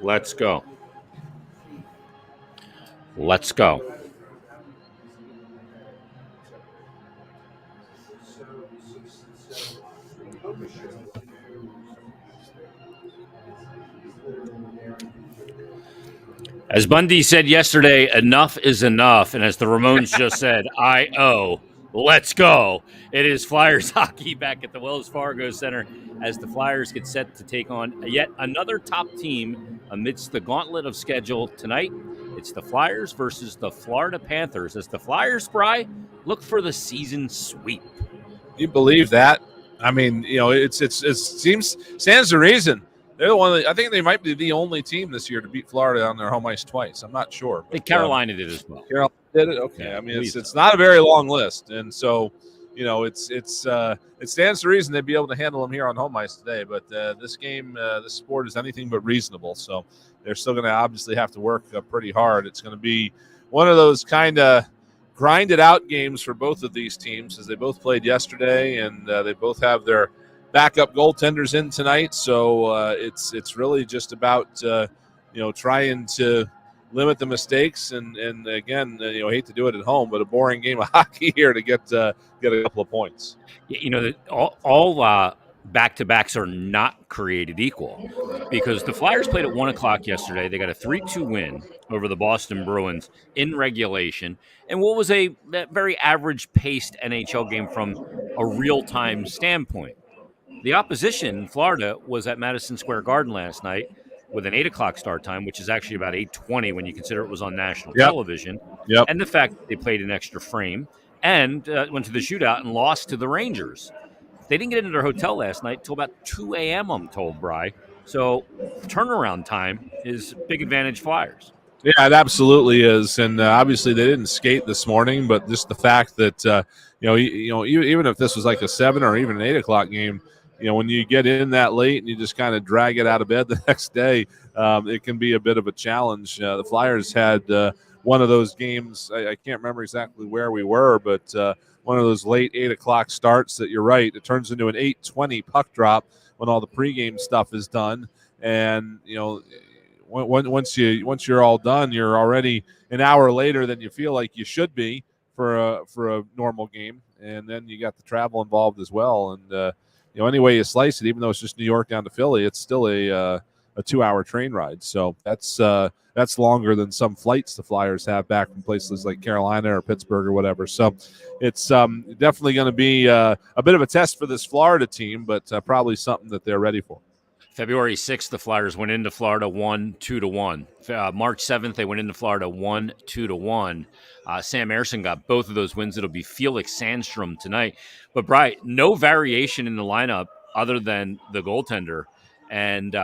Let's go. Let's go. As Bundy said yesterday, enough is enough. And as the Ramones just said, let's go. It is Flyers hockey back at the Wells Fargo Center as the Flyers get set to take on yet another top team amidst the gauntlet of schedule tonight. It's the Flyers versus the Florida Panthers as the Flyers, Bry, look for the season sweep. You believe that? I mean, it seems stands to reason. They're the one. I think they might be the only team this year to beat Florida on their home ice twice. I'm not sure. I think Carolina did as well. Carolina did it. Okay. Yeah, I mean, it's not a very long list, and so it stands to reason they'd be able to handle them here on home ice today. But this game, this sport is anything but reasonable. So they're still going to obviously have to work pretty hard. It's going to be one of those kind of grinded out games for both of these teams as they both played yesterday, and they both have their backup goaltenders in tonight. So it's really just about trying to limit the mistakes and again hate to do it at home, but a boring game of hockey here to get a couple of points. All back-to-backs are not created equal because the Flyers played at 1 o'clock yesterday. They got a 3-2 win over the Boston Bruins in regulation and what was a very average-paced NHL game from a real-time standpoint. The opposition, Florida, was at Madison Square Garden last night with an 8 o'clock start time, which is actually about 8:20 when you consider it was on national television. Yep. And the fact that they played an extra frame and went to the shootout and lost to the Rangers. They didn't get into their hotel last night until about 2 a.m., I'm told, Bry. So turnaround time is big advantage Flyers. Yeah, it absolutely is, and obviously they didn't skate this morning, but just the fact that even if this was like a 7 or even an 8 o'clock game, when you get in that late and you just kind of drag it out of bed the next day, it can be a bit of a challenge. The Flyers had one of those games. I can't remember exactly where we were, but one of those late 8 o'clock starts that you're right. It turns into an 8:20 puck drop when all the pregame stuff is done, and once you're all done, you're already an hour later than you feel like you should be for a normal game, and then you got the travel involved as well. And any way you slice it, even though it's just New York down to Philly, it's still a 2-hour train ride. So that's longer than some flights the Flyers have back from places like Carolina or Pittsburgh or whatever. So it's definitely going to be a bit of a test for this Florida team, but probably something that they're ready for. February 6th, the Flyers went into Florida 1-2-1. March 7th, they went into Florida 1-2-1. Sam Ersson got both of those wins. It'll be Felix Sandstrom tonight. But, Bri, no variation in the lineup other than the goaltender and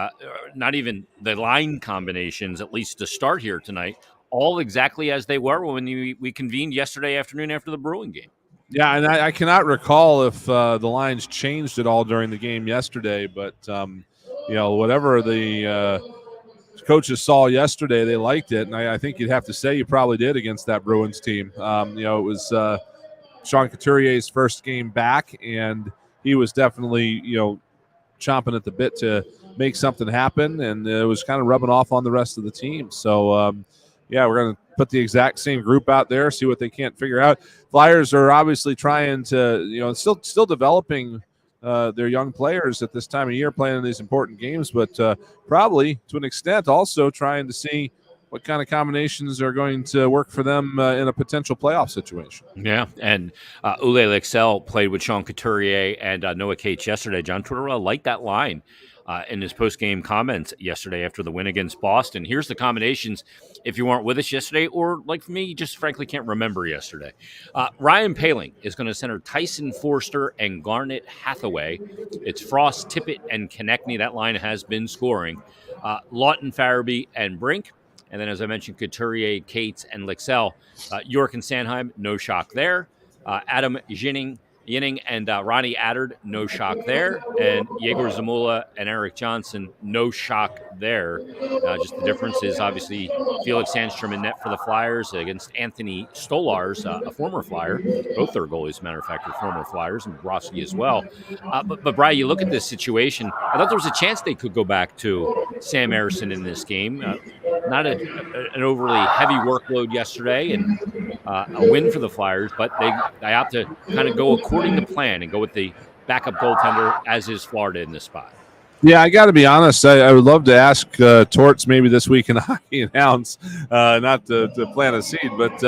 not even the line combinations, at least to start here tonight, all exactly as they were when we convened yesterday afternoon after the Bruin game. Yeah, and I cannot recall if the lines changed at all during the game yesterday, but whatever the coaches saw yesterday, they liked it, and I think you'd have to say you probably did against that Bruins team. It was Sean Couturier's first game back, and he was definitely chomping at the bit to make something happen, and it was kind of rubbing off on the rest of the team. So we're going to put the exact same group out there, see what they can't figure out. Flyers are obviously trying to, still developing their young players at this time of year, playing in these important games, but probably to an extent also trying to see what kind of combinations are going to work for them in a potential playoff situation. Yeah, and Ule Lexell played with Sean Couturier and Noah Cates yesterday. John Tortorella liked that line in his post-game comments yesterday after the win against Boston. Here's the combinations if you weren't with us yesterday, or like me, you just frankly can't remember yesterday. Ryan Poehling is going to center Tyson Forster and Garnet Hathaway. It's Frost, Tippett, and Konechny. That line has been scoring. Lawton, Farabee, and Brink. And then, as I mentioned, Couturier, Cates, and Lexell. York and Sanheim, no shock there. Adam Ginning, Yinning and Ronnie Addard, no shock there. And Yegor Zamula and Eric Johnson, no shock there. Just the difference is obviously Felix Sandstrom in net for the Flyers against Anthony Stolars, a former Flyer. Both their goalies, as a matter of fact, are former Flyers, and Bobrovsky as well. But Brian, you look at this situation, I thought there was a chance they could go back to Sam Ersson in this game. Not an overly heavy workload yesterday, and a win for the Flyers, but they opt to kind of go according to plan and go with the backup goaltender, as is Florida in this spot. Yeah, I got to be honest. I would love to ask Torts maybe this week in Hockey and Hounds, not to plant a seed, but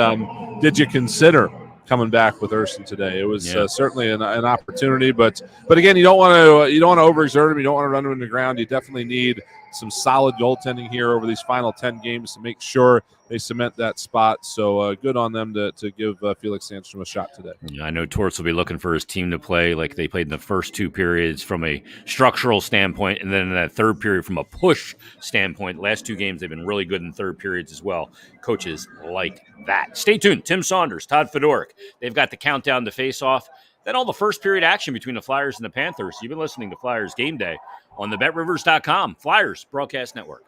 did you consider coming back with Ersson today? It was certainly an opportunity, but again, you don't want to overexert him. You don't want to run him in the ground. You definitely need some solid goaltending here over these final 10 games to make sure they cement that spot. So good on them to give Felix Sandstrom a shot today. Yeah, I know Torts will be looking for his team to play like they played in the first two periods from a structural standpoint, and then in that third period from a push standpoint. Last two games, they've been really good in third periods as well. Coaches like that. Stay tuned. Tim Saunders, Todd Fedoruk. They've got the countdown to face-off. Then all the first period action between the Flyers and the Panthers. You've been listening to Flyers Game Day on the BetRivers.com Flyers Broadcast Network.